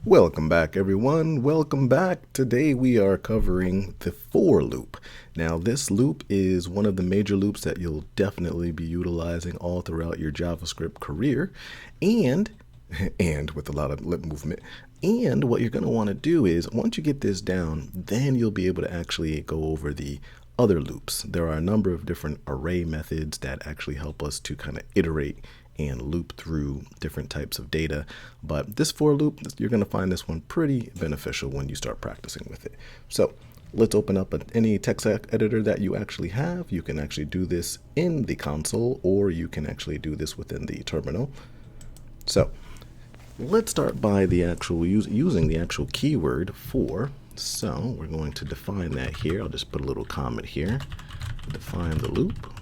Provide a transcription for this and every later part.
Welcome back, everyone. Welcome back. Today we are covering the for loop. Now, this loop is one of the major loops that you'll definitely be utilizing all throughout your JavaScript career, and with a lot of lip movement. And what you're going to want to do is, once you get this down, then you'll be able to actually go over the other loops. There are a number of different array methods that actually help us to kind of iterate and loop through different types of data. But this for loop, you're going to find this one pretty beneficial when you start practicing with it. So let's open up any text editor that you actually have. You can actually do this in the console, or you can actually do this within the terminal. So let's start by the actual using the actual keyword for. So we're going to define that here. I'll just put a little comment here. Define the loop.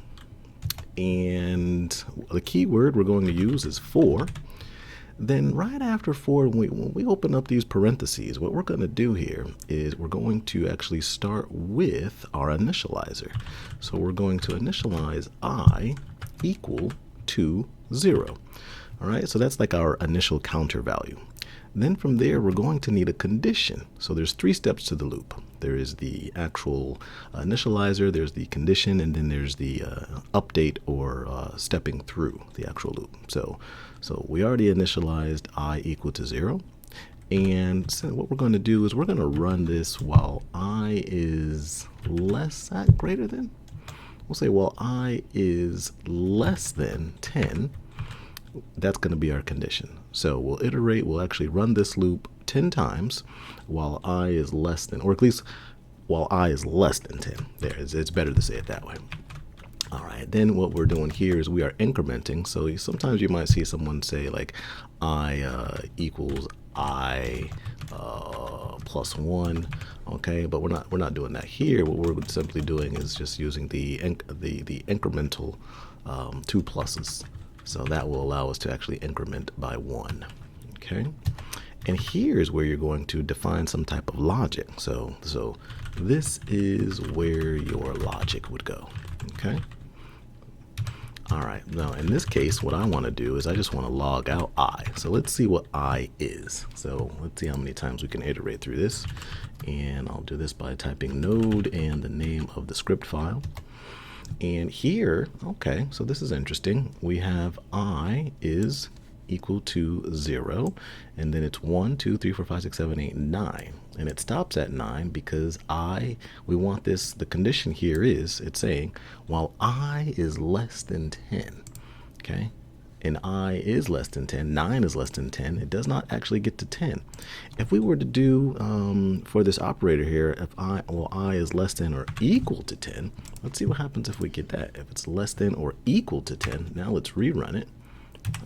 And the keyword we're going to use is for. Then right after for, when we open up these parentheses, what we're going to do here is we're going to actually start with our initializer. So we're going to initialize I equal to 0. All right, so that's like our initial counter value. Then from there, we're going to need a condition. So there's 3 steps to the loop. There is the actual initializer, there's the condition, and then there's the update or stepping through the actual loop. So we already initialized I equal to 0. And so what we're going to do is we're going to run this while I is greater than. We'll say while I is less than 10. That's going to be our condition. So we'll iterate, we'll actually run this loop 10 times while I is less than, or at least while I is less than 10. There, it's better to say it that way. All right, then what we're doing here is we are incrementing. So sometimes you might see someone say like I equals I plus 1. Okay, but we're not doing that here. What we're simply doing is just using the incremental 2 pluses. So that will allow us to actually increment by 1, okay? And here's where you're going to define some type of logic. So this is where your logic would go, okay? All right, now in this case, what I want to do is I just want to log out I. So let's see what I is. So let's see how many times we can iterate through this. And I'll do this by typing node and the name of the script file. And here, okay, so this is interesting. We have I is equal to 0, and then it's 1, 2, 3, 4, 5, 6, 7, 8, 9. And it stops at 9 because we want this, the condition here is, it's saying, while I is less than 10, okay? And I is less than 10, 9 is less than 10, it does not actually get to 10. If we were to do, for this operator here, if I is less than or equal to 10, let's see what happens if we get that. If it's less than or equal to 10, now let's rerun it.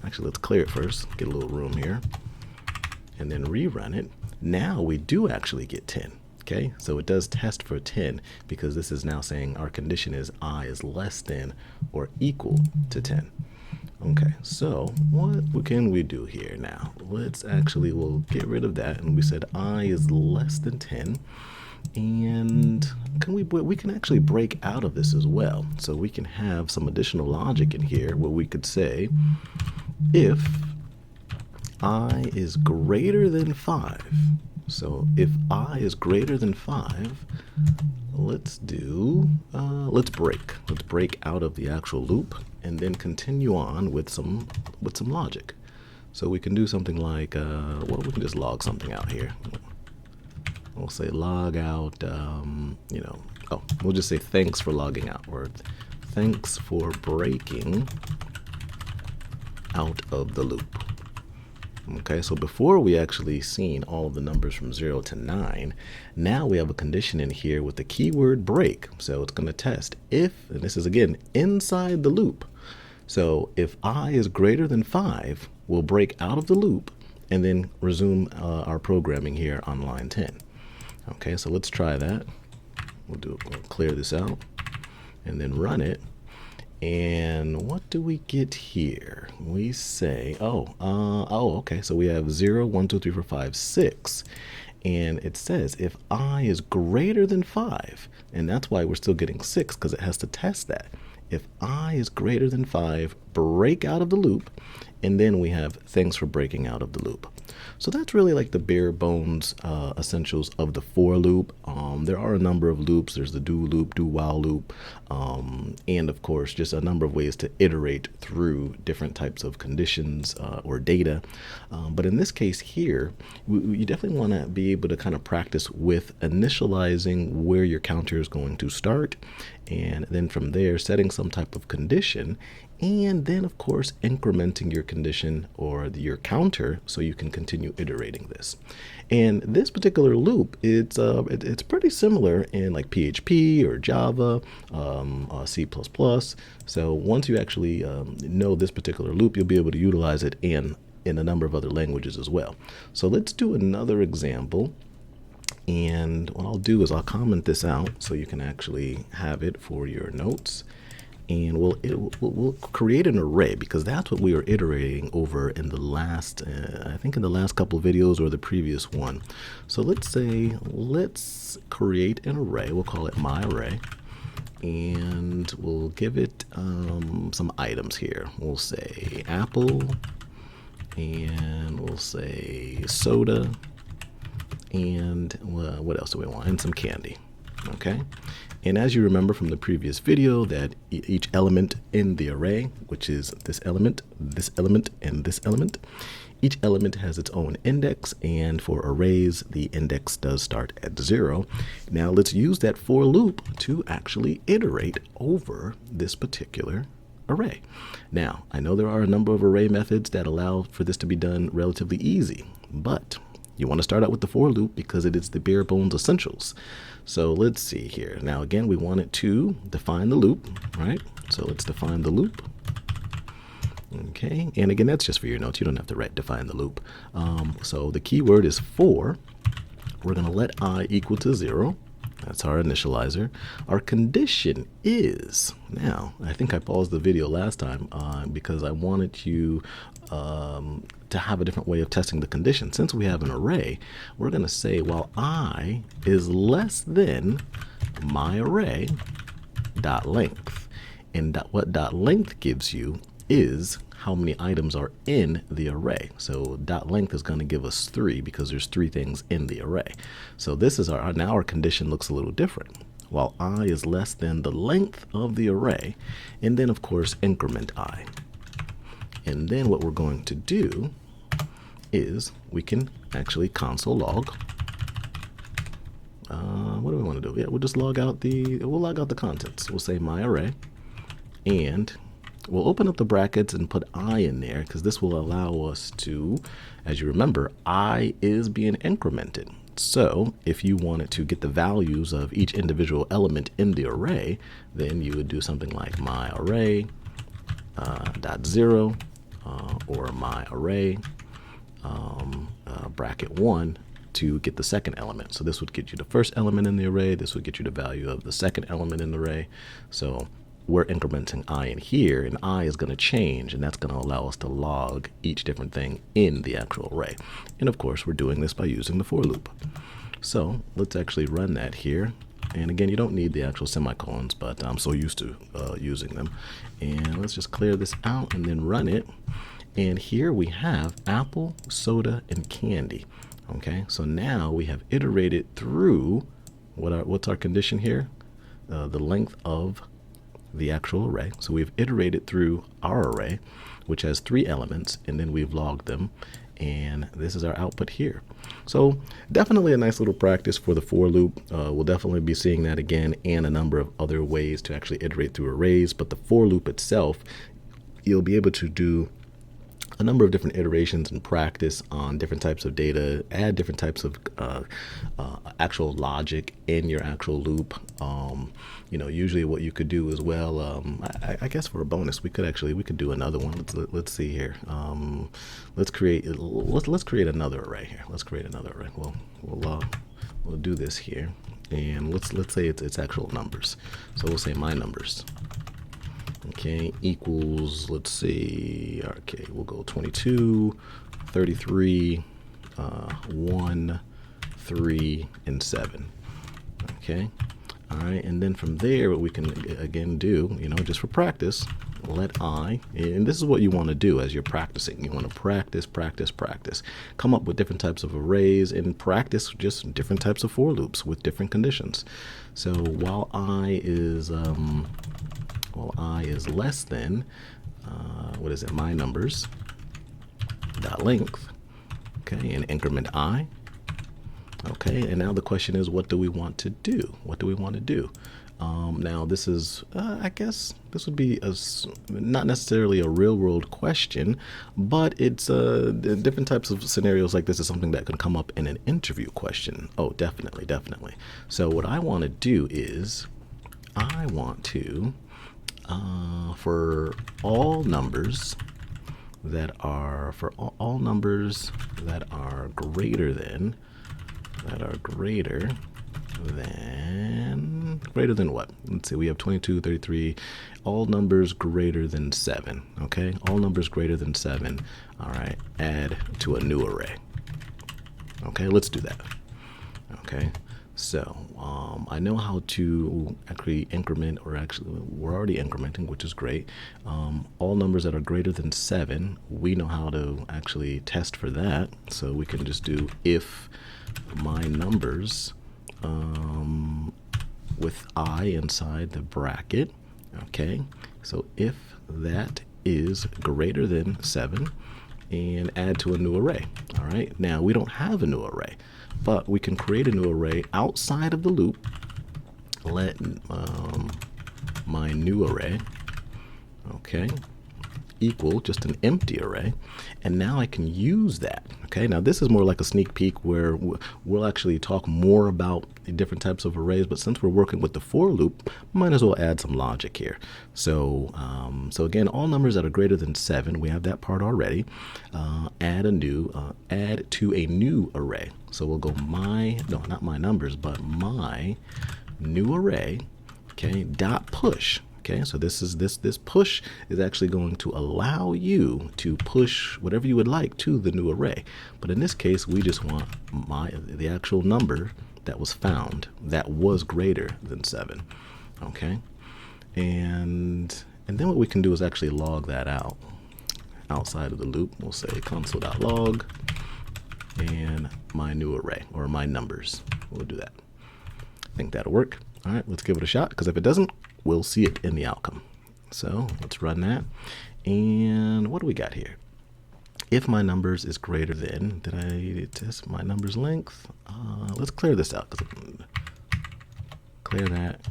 Actually, let's clear it first, get a little room here, and then rerun it. Now we do actually get 10. Okay, so it does test for 10 because this is now saying our condition is I is less than or equal to 10. Okay, so what can we do here now? We'll get rid of that, and we said I is less than 10, and we can actually break out of this as well. So we can have some additional logic in here where we could say if I is greater than 5. So if I is greater than 5, let's break out of the actual loop and then continue on with some logic. So we can do something like, we can just log something out here. We'll say log out, we'll just say thanks for logging out, or thanks for breaking out of the loop. Okay, so before we actually seen all of the numbers from 0 to 9, now we have a condition in here with the keyword break. So it's going to test if, and this is again inside the loop. So if I is greater than 5, we'll break out of the loop and then resume our programming here on line 10. Okay, so let's try that. We'll clear this out and then run it. And what do we get here? We say, okay, so we have 0, 1, 2, 3, 4, 5, 6. And it says if I is greater than 5, and that's why we're still getting 6, because it has to test that. If I is greater than 5, break out of the loop, And then we have thanks for breaking out of the loop. So that's really like the bare bones essentials of the for loop. There are a number of loops. There's the do loop, do while loop, and of course just a number of ways to iterate through different types of conditions or data. But in this case here, you definitely want to be able to kind of practice with initializing where your counter is going to start, and then from there setting some type of condition, and then of course incrementing your condition or your counter so you can continue iterating this. And this particular loop, it's pretty similar in like PHP or Java, C++. So once you actually know this particular loop, you'll be able to utilize it in a number of other languages as well. So let's do another example. And what I'll do is I'll comment this out so you can actually have it for your notes. And we'll create an array, because that's what we are iterating over in the last, I think in the last couple of videos or the previous one. So let's create an array. We'll call it my array, and we'll give it some items here. We'll say apple, and we'll say soda, and what else do we want? And some candy. Okay. And as you remember from the previous video, that each element in the array, which is this element, and this element, each element has its own index, and for arrays, the index does start at 0. Now let's use that for loop to actually iterate over this particular array. Now, I know there are a number of array methods that allow for this to be done relatively easy, but you want to start out with the for loop because it is the bare bones essentials. So let's see here. Now again, we want it to define the loop, right? So let's define the loop. Okay, and again, that's just for your notes. You don't have to define the loop. So the keyword is for. We're going to let I equal to 0. That's our initializer. Our condition is, now, I think I paused the video last time because I wanted you to have a different way of testing the condition. Since we have an array, we're going to say while I is less than my array dot length. And what dot length gives you is how many items are in the array. So dot length is going to give us 3 because there's 3 things in the array. So this is now our condition looks a little different. While I is less than the length of the array, and then of course increment I. And then what we're going to do is we can actually console log. What do we want to do? Yeah, we'll just log out the contents. We'll say my array, and we'll open up the brackets and put I in there, because this will allow us to, as you remember, I is being incremented. So if you wanted to get the values of each individual element in the array, then you would do something like my array dot 0 or my array bracket 1 to get the second element. So this would get you the first element in the array. This would get you the value of the second element in the array. So we're incrementing I in here, and I is going to change, and that's going to allow us to log each different thing in the actual array. And of course, we're doing this by using the for loop. So let's actually run that here. And again, you don't need the actual semicolons, but I'm so used to using them. And let's just clear this out and then run it. And here we have apple, soda, and candy. Okay, so now we have iterated through what's our condition here? The length of the actual array. So we've iterated through our array, which has 3 elements, and then we've logged them. And this is our output here. So definitely a nice little practice for the for loop. We'll definitely be seeing that again, and a number of other ways to actually iterate through arrays. But the for loop itself, you'll be able to do a number of different iterations and practice on different types of data, add different types of actual logic in your actual loop. You know, usually what you could do as well, I guess for a bonus, we could do another one. Let's see here. Let's create another array here. Let's create another array. We'll do this here, and let's say it's actual numbers. So we'll say my numbers. Okay, equals, let's see, okay, we'll go 22, 33, 1, 3, and 7. Okay, all right, and then from there, what we can again do, you know, just for practice, let I, and this is what you want to do as you're practicing. You want to practice, practice, practice. Come up with different types of arrays and practice just different types of for loops with different conditions. So while I is less than, what is it, my numbers dot length, okay, and increment I. Okay, and now the question is, what do we want to do? What do we want to do? Now this is, I guess this would be not necessarily a real world question, but it's different types of scenarios like this is something that can come up in an interview question. Oh, definitely, definitely. So what I want to do is I want to, for all numbers that are, all numbers that are greater than greater than what? Let's see, we have 22, 33, all numbers greater than 7, okay? All numbers greater than 7, all right, add to a new array. Okay, let's do that. Okay, so I know how to actually increment, or actually we're already incrementing, which is great. All numbers that are greater than 7, we know how to actually test for that, so we can just do if my numbers with I inside the bracket. Okay, so if that is greater than 7, and add to a new array. All right, now we don't have a new array, but we can create a new array outside of the loop. Let my new array, okay, equal just an empty array, and now I can use that. Okay, now this is more like a sneak peek where we'll actually talk more about the different types of arrays, but since we're working with the for loop, might as well add some logic here. So so again, all numbers that are greater than 7, we have that part already. Add to a new array. So we'll go not my numbers, but my new array, okay, dot push. Okay, so this push is actually going to allow you to push whatever you would like to the new array. But in this case, we just want the actual number that was found that was greater than 7. Okay, and then what we can do is actually log that out outside of the loop. We'll say console.log and my new array, or my numbers. We'll do that. I think that'll work. All right, let's give it a shot, because if it doesn't, we'll see it in the outcome. So let's run that. And what do we got here? If my numbers is greater than, did I test my numbers length? Let's clear this out. Clear that,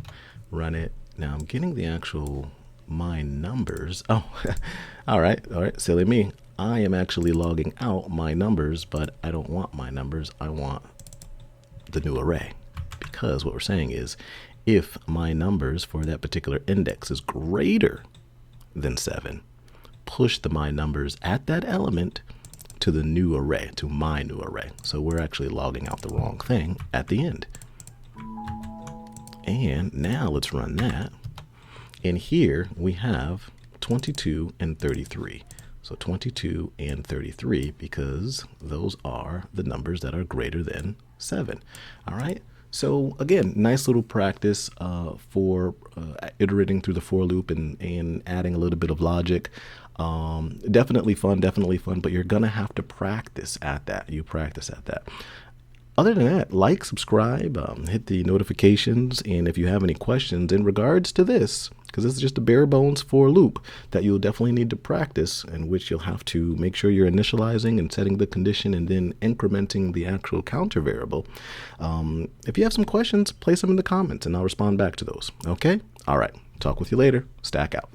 run it. Now I'm getting the actual my numbers. Oh, all right, silly me. I am actually logging out my numbers, but I don't want my numbers. I want the new array, because what we're saying is, if my numbers for that particular index is greater than 7, push the my numbers at that element to the new array, to my new array. So we're actually logging out the wrong thing at the end. And now let's run that. And here we have 22 and 33. So 22 and 33, because those are the numbers that are greater than 7. All right. So again, nice little practice for iterating through the for loop and adding a little bit of logic. Definitely fun, but you're gonna have to practice at that. You practice at that. Other than that, like, subscribe, hit the notifications, and if you have any questions in regards to this, because this is just a bare bones for loop that you'll definitely need to practice, in which you'll have to make sure you're initializing and setting the condition and then incrementing the actual counter variable. If you have some questions, place them in the comments and I'll respond back to those. Okay? All right. Talk with you later. Stack out.